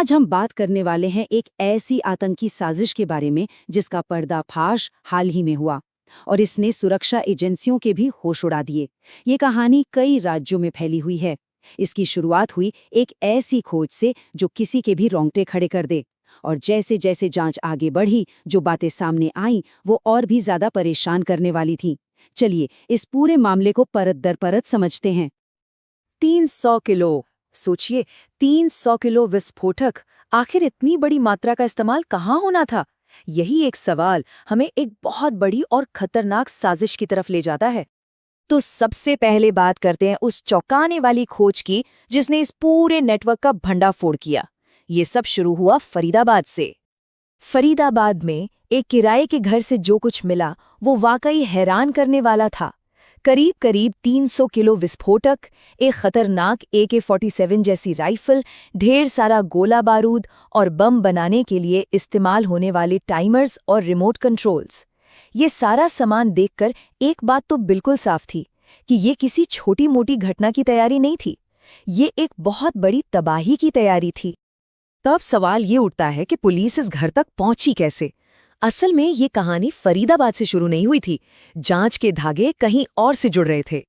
आज हम बात करने वाले हैं एक ऐसी आतंकी साजिश के बारे में जिसका पर्दाफाश हाल ही में हुआ और इसने सुरक्षा एजेंसियों के भी होश उड़ा दिए। ये कहानी कई राज्यों में फैली हुई है। इसकी शुरुआत हुई एक ऐसी खोज से जो किसी के भी रोंगटे खड़े कर दे, और जैसे जैसे जांच आगे बढ़ी जो बातें सामने आईं वो और भी ज्यादा परेशान करने वाली थीं। चलिए इस पूरे मामले को परत दर परत समझते हैं। 300 किलो। सोचिए, 300 किलो विस्फोटक। आखिर इतनी बड़ी मात्रा का इस्तेमाल कहाँ होना था? यही एक सवाल हमें एक बहुत बड़ी और खतरनाक साजिश की तरफ ले जाता है। तो सबसे पहले बात करते हैं उस चौंकाने वाली खोज की जिसने इस पूरे नेटवर्क का भंडाफोड़ किया। ये सब शुरू हुआ फरीदाबाद से। फरीदाबाद में एक किराए के घर से जो कुछ मिला वो वाकई हैरान करने वाला था। करीब करीब 300 किलो विस्फोटक, एक खतरनाक AK-47 जैसी राइफल, ढेर सारा गोला बारूद और बम बनाने के लिए इस्तेमाल होने वाले टाइमर्स और रिमोट कंट्रोल्स। ये सारा सामान देखकर एक बात तो बिल्कुल साफ थी कि ये किसी छोटी मोटी घटना की तैयारी नहीं थी। ये एक बहुत बड़ी तबाही की तैयारी थी। तब सवाल ये उठता है कि पुलिस इस घर तक पहुंची कैसे? असल में ये कहानी फरीदाबाद से शुरू नहीं हुई थी। जांच के धागे कहीं और से जुड़ रहे थे।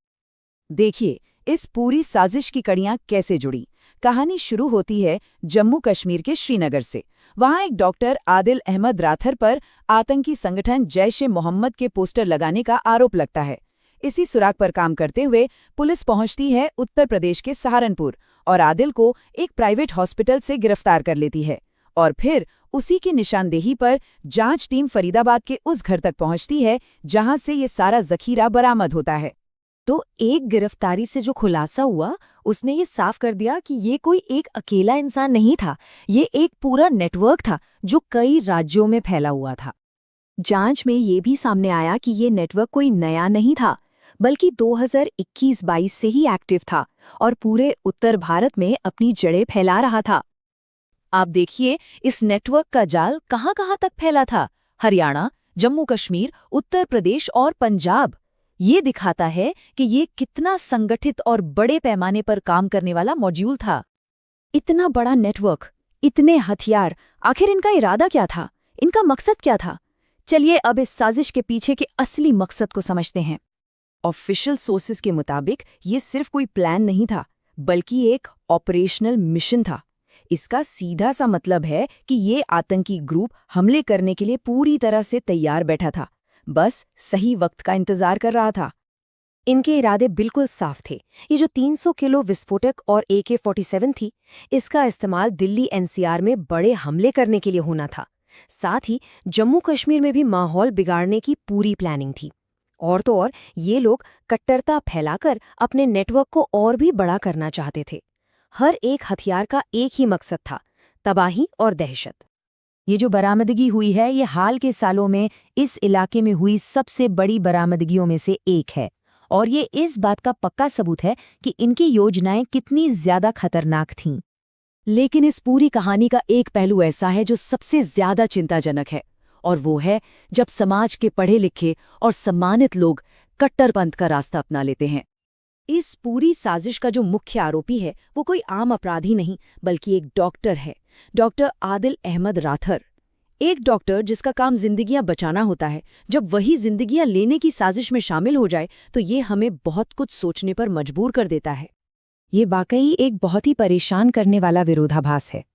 देखिए इस पूरी साजिश की कड़ियां कैसे जुड़ी। कहानी शुरू होती है जम्मू कश्मीर के श्रीनगर से। वहां एक डॉक्टर आदिल अहमद राथर पर आतंकी संगठन जैश-ए-मोहम्मद के पोस्टर लगाने का आरोप लगता है। इसी सुराग पर काम करते हुए पुलिस पहुंचती है उत्तर प्रदेश के सहारनपुर और आदिल को एक प्राइवेट हॉस्पिटल से गिरफ्तार कर लेती है। और फिर उसी की निशानदेही पर जांच टीम फरीदाबाद के उस घर तक पहुंचती है जहां से ये सारा जखीरा बरामद होता है। तो एक गिरफ्तारी से जो खुलासा हुआ उसने ये साफ कर दिया कि ये कोई एक अकेला इंसान नहीं था, ये एक पूरा नेटवर्क था जो कई राज्यों में फैला हुआ था। जांच में ये भी सामने आया कि ये नेटवर्क कोई नया नहीं था, बल्कि 2021-22 से ही एक्टिव था और पूरे उत्तर भारत में अपनी जड़ें फैला रहा था। आप देखिए इस नेटवर्क का जाल कहाँ-कहाँ तक फैला था। हरियाणा, जम्मू कश्मीर, उत्तर प्रदेश और पंजाब। ये दिखाता है कि ये कितना संगठित और बड़े पैमाने पर काम करने वाला मॉड्यूल था। इतना बड़ा नेटवर्क, इतने हथियार, आखिर इनका इरादा क्या था? इनका मकसद क्या था? चलिए अब इस साजिश के पीछे के असली मकसद को समझते हैं। ऑफिशियल सोर्सेज के मुताबिक ये सिर्फ कोई प्लान नहीं था, बल्कि एक ऑपरेशनल मिशन था। इसका सीधा सा मतलब है कि ये आतंकी ग्रुप हमले करने के लिए पूरी तरह से तैयार बैठा था, बस सही वक्त का इंतजार कर रहा था। इनके इरादे बिल्कुल साफ थे। ये जो 300 किलो विस्फोटक और AK-47 थी, इसका इस्तेमाल दिल्ली NCR में बड़े हमले करने के लिए होना था। साथ ही जम्मू कश्मीर में भी माहौल बिगाड़ने की पूरी प्लानिंग थी। और तो और ये लोग कट्टरता फैलाकर अपने नेटवर्क को और भी बड़ा करना चाहते थे। हर एक हथियार का एक ही मकसद था, तबाही और दहशत। ये जो बरामदगी हुई है ये हाल के सालों में इस इलाके में हुई सबसे बड़ी बरामदगियों में से एक है, और ये इस बात का पक्का सबूत है कि इनकी योजनाएं कितनी ज्यादा खतरनाक थीं। लेकिन इस पूरी कहानी का एक पहलू ऐसा है जो सबसे ज्यादा चिंताजनक है, और वो है जब समाज के पढ़े लिखे और सम्मानित लोग कट्टरपंथ का रास्ता अपना लेते हैं। इस पूरी साजिश का जो मुख्य आरोपी है वो कोई आम अपराधी नहीं बल्कि एक डॉक्टर है, डॉक्टर आदिल अहमद राथर। एक डॉक्टर जिसका काम जिंदगियां बचाना होता है, जब वही जिंदगियां लेने की साजिश में शामिल हो जाए तो ये हमें बहुत कुछ सोचने पर मजबूर कर देता है। ये वाकई एक बहुत ही परेशान करने वाला विरोधाभास है।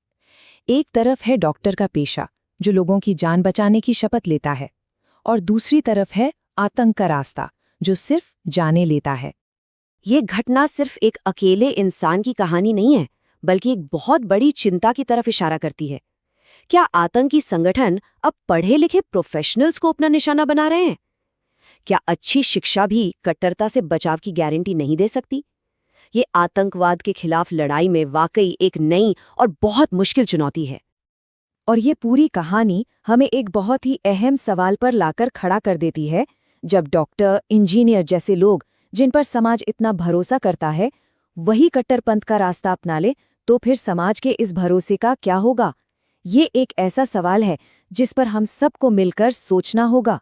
एक तरफ है डॉक्टर का पेशा जो लोगों की जान बचाने की शपथ लेता है, और दूसरी तरफ है आतंक का रास्ता जो सिर्फ जाने लेता है। ये घटना सिर्फ एक अकेले इंसान की कहानी नहीं है, बल्कि एक बहुत बड़ी चिंता की तरफ इशारा करती है। क्या आतंकी संगठन अब पढ़े लिखे प्रोफेशनल्स को अपना निशाना बना रहे हैं? क्या अच्छी शिक्षा भी कट्टरता से बचाव की गारंटी नहीं दे सकती? ये आतंकवाद के खिलाफ लड़ाई में वाकई एक नई और बहुत मुश्किल चुनौती है। और ये पूरी कहानी हमें एक बहुत ही अहम सवाल पर लाकर खड़ा कर देती है। जब डॉक्टर, इंजीनियर जैसे लोग जिन पर समाज इतना भरोसा करता है वही कट्टरपंथ का रास्ता अपना ले, तो फिर समाज के इस भरोसे का क्या होगा? ये एक ऐसा सवाल है जिस पर हम सबको मिलकर सोचना होगा।